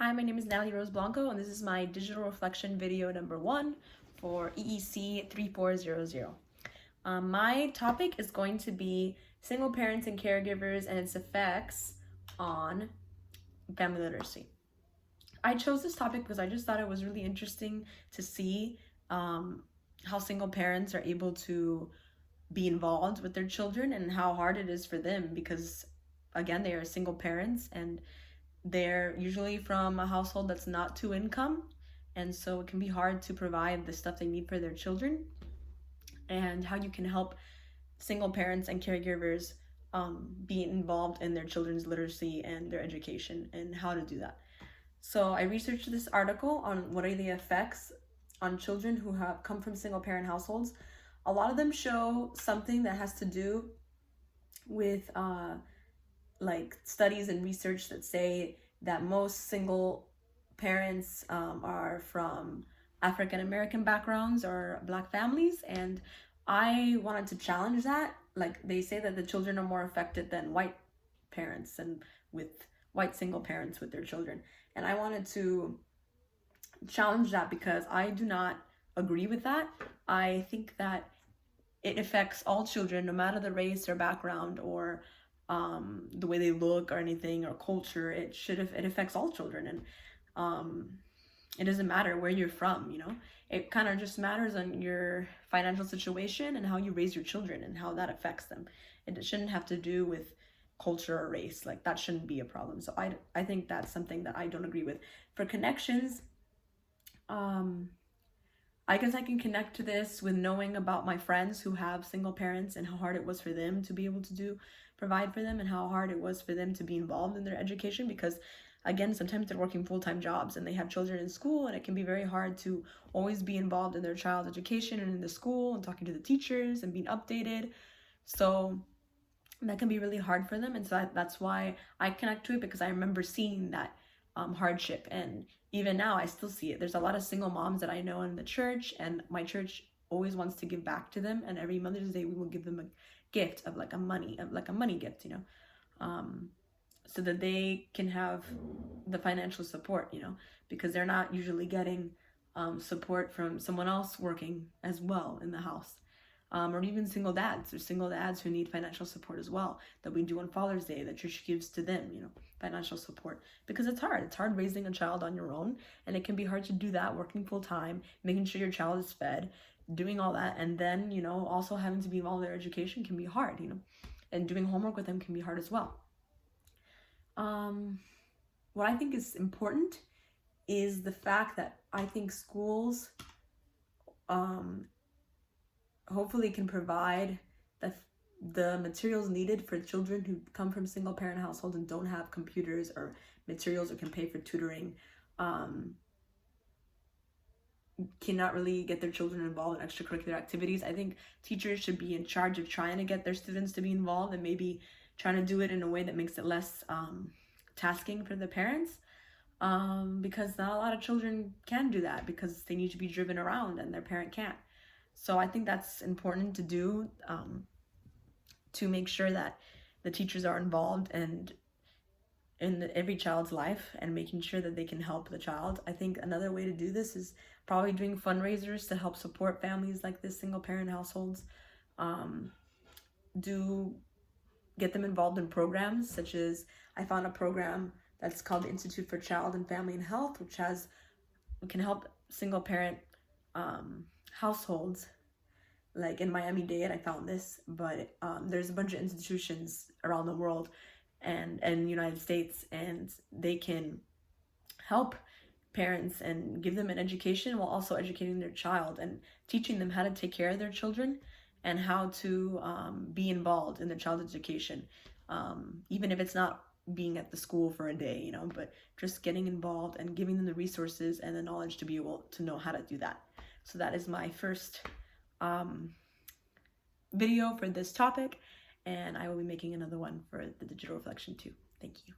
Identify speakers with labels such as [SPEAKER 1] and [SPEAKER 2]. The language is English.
[SPEAKER 1] Hi, my name is Natalie Rose Blanco, and this is my digital reflection video number 1 for EEC 3400. My topic is going to be single parents and caregivers and its effects on family literacy. I chose this topic because I just thought it was really interesting to see how single parents are able to be involved with their children and how hard it is for them because, again, they are single parents and they're usually from a household that's not two income, and so it can be hard to provide the stuff they need for their children, and how you can help single parents and caregivers be involved in their children's literacy and their education and how to do that. So I researched this article on what are the effects on children who have come from single parent households. A lot of them show something that has to do with like studies and research that say that most single parents are from African American backgrounds or Black families, and I wanted to challenge that. Like, they say that the children are more affected than white parents and with white single parents with their children, and I wanted to challenge that because I do not agree with that. I think that it affects all children, no matter the race or background or the way they look or anything or culture. It affects all children, and it doesn't matter where you're from. It kind of just matters on your financial situation and how you raise your children and how that affects them. It shouldn't have to do with culture or race. Like, that shouldn't be a problem. So I think that's something that I don't agree with. For connections, I guess I can connect to this with knowing about my friends who have single parents and how hard it was for them to be able to provide for them, and how hard it was for them to be involved in their education, because again, sometimes they're working full-time jobs and they have children in school, and it can be very hard to always be involved in their child's education and in the school and talking to the teachers and being updated. So that can be really hard for them, and so that's why I connect to it, because I remember seeing that hardship, and even now I still see it. There's a lot of single moms that I know in the church, and my church always wants to give back to them, and every Mother's Day we will give them a gift of a money gift, so that they can have the financial support, because they're not usually getting support from someone else working as well in the house. Or even single dads. There's single dads who need financial support as well, that we do on Father's Day, that church gives to them, financial support. Because it's hard. It's hard raising a child on your own, and it can be hard to do that, working full time, making sure your child is fed, doing all that, and then, also having to be involved in their education can be hard, and doing homework with them can be hard as well. What I think is important is the fact that I think schools hopefully can provide the materials needed for children who come from single parent households and don't have computers or materials or can pay for tutoring, cannot really get their children involved in extracurricular activities. I think teachers should be in charge of trying to get their students to be involved, and maybe trying to do it in a way that makes it less tasking for the parents, because not a lot of children can do that because they need to be driven around and their parent can't. So I think that's important to do, to make sure that the teachers are involved and in every child's life and making sure that they can help the child. I think another way to do this is probably doing fundraisers to help support families like this, single parent households. Get them involved in programs such as, I found a program that's called the Institute for Child and Family and Health, which can help single parent households. Like in Miami-Dade, I found this, but there's a bunch of institutions around the world and the United States, and they can help parents and give them an education while also educating their child and teaching them how to take care of their children and how to be involved in their child's education, even if it's not being at the school for a day, but just getting involved and giving them the resources and the knowledge to be able to know how to do that. So that is my first video for this topic, and I will be making another one for the digital reflection too. Thank you.